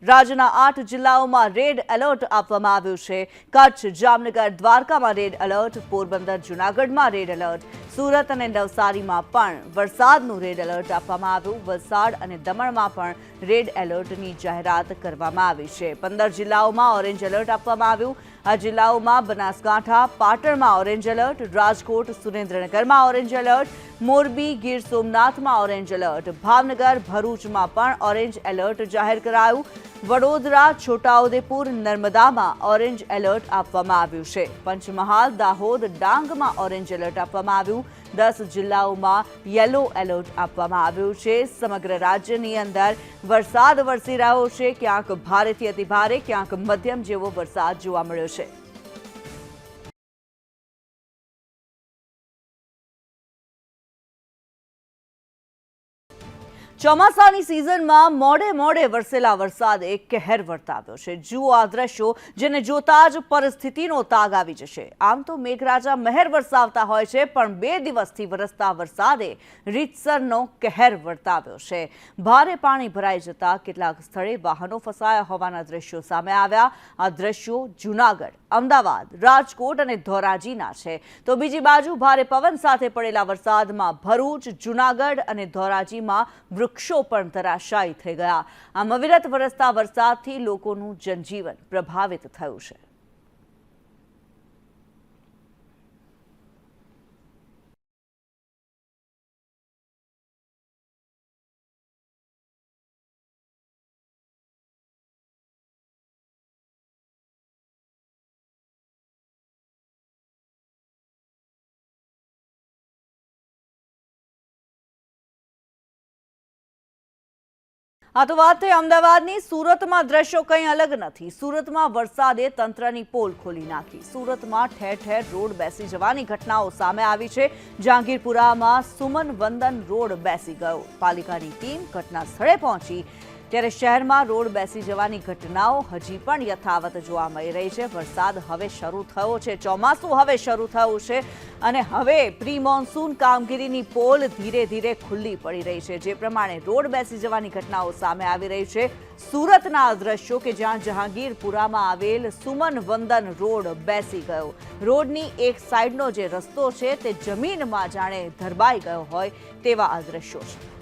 રાજ્યના 8 જિલ્લાઓમાં red alert આપવામાં આવ્યું છે। કચ્છ, જામનગર, દ્વારકામાં રેડ એલર્ટ, પોરબંદર, જૂનાગઢમાં રેડ એલર્ટ, સુરત અને નવસારીમાં પણ વરસાદનું રેડ એલર્ટ આપવામાં આવ્યું। વલસાડ અને દમણમાં પણ રેડ એલર્ટની જાહેરાત કરવામાં આવી છે। 15 જિલ્લાઓમાં ઓરેન્જ એલર્ટ આપવામાં આવ્યું। આ જિલ્લાઓમાં બનાસકાંઠા, પાટણમાં ઓરેન્જ એલર્ટ, રાજકોટ, સુરેન્દ્રનગરમાં ઓરેન્જ એલર્ટ, મોરબી, ગીર સોમનાથમાં ઓરેન્જ એલર્ટ, ભાવનગર, ભરૂચમાં પણ ઓરેન્જ એલર્ટ જાહેર કરાયું। વડોદરા, છોટાઉદેપુર, નર્મદામાં ઓરેન્જ એલર્ટ આપવામાં આવ્યું છે। પંચમહાલ, દાહોદ, ડાંગમાં ઓરેન્જ એલર્ટ આપવામાં આવ્યું। 10 જિલ્લાઓમાં યલો એલર્ટ આપવામાં આવ્યું છે। સમગ્ર રાજ્યની અંદર વરસાદ વરસી રહ્યો છે। ક્યાંક ભારેથી અતિભારે, ક્યાંક મધ્યમ જેવો વરસાદ જોવા મળ્યો છે। ચોમાસાની સિઝનમાં મોડે વરસેલા વરસાદે કહેર વર્તાવ્યો છે। જુઓ આ દ્રશ્યો, જેને જોતા જ પરિસ્થિતિનો તાગ આવી જશે। આમ તો મેઘરાજા મહેર વરસાવતા હોય છે, પણ 2 દિવસથી વરસતા વરસાદે રીતસરનો કહેર વર્તાવ્યો છે। ભારે પાણી ભરાઈ જતા કેટલાક સ્થળે વાહનો ફસાયા હોવાના દ્રશ્યો સામે આવ્યા। આ દ્રશ્યો જૂનાગઢ, અમદાવાદ, રાજકોટ અને ધોરાજીના છે। તો બીજી બાજુ ભારે પવન સાથે પડેલા વરસાદમાં ભરૂચ, જૂનાગઢ અને ધોરાજીમાં વૃક્ષો પણ ધરાશાયી થઈ ગયા। આમ અવિરત વરસતા વરસાદથી લોકોનું જનજીવન પ્રભાવિત થયું છે। આ તો વાત થઈ અમદાવાદની। સુરતમાં દ્રશ્યો કંઈ અલગ નથી। સુરતમાં વરસાદે તંત્રની પોલ ખોલી નાખી। સુરતમાં ઠેર ઠેર રોડ બેસી જવાની ઘટનાઓ સામે આવી છે। જહાંગીરપુરામાં સુમન વંદન રોડ બેસી ગયો। પાલિકાની ટીમ ઘટના સ્થળે પહોંચી ત્યારે શહેરમાં રોડ બેસી જવાની ઘટનાઓ હજી પણ યથાવત જોવા મળી રહી છે। વરસાદ હવે શરૂ થયો છે, ચોમાસું હવે શરૂ થયું છે અને હવે પ્રી મોન્સૂન કામગીરીની પોલ ધીરે ધીરે ખુલ્લી પડી રહી છે। જે પ્રમાણે રોડ બેસી જવાની ઘટનાઓ સામે આવી રહી છે। સુરતના દ્રશ્યો કે જ્યાં જહાંગીરપુરામાં આવેલ સુમન વંદન રોડ બેસી ગયો। રોડની એક સાઈડનો જે રસ્તો છે તે જમીનમાં જાણે ધરબાઈ ગયો હોય તેવા આ દ્રશ્યો છે।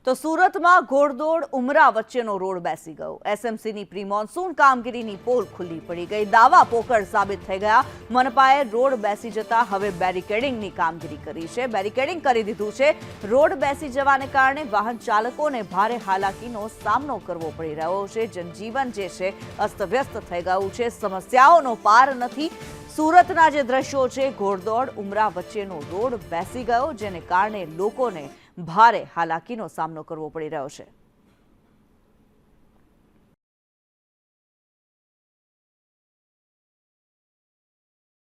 તો સુરતમાં ઘોડદોડ ઉમરા વચ્ચેનો રોડ બેસી ગયો। એસએમસીની પ્રી મોન્સૂન કામગીરીની પોલ ખુલ્લી પડી ગઈ। દાવા પોકળ સાબિત થઈ ગયા। મનપાએ રોડ બેસી જતા હવે બેરિકેડિંગની કામગીરી કરી છે। બેરિકેડિંગ કરી દીધું છે। રોડ બેસી જવાને કારણે વાહન ચાલકોને ભારે હાલાકીનો સામનો કરવો પડી રહ્યો છે। જનજીવન જે છે અસ્તવ્યસ્ત થઈ ગયું છે। સમસ્યાઓનો પાર નથી। સુરતના જે દ્રશ્યો છે, ઘોડદોડ ઉમરા વચ્ચેનો રોડ બેસી ગયો, જેને કારણે લોકોને ભારે હાલાકીનો સામનો કરવો પડી રહ્યો છે।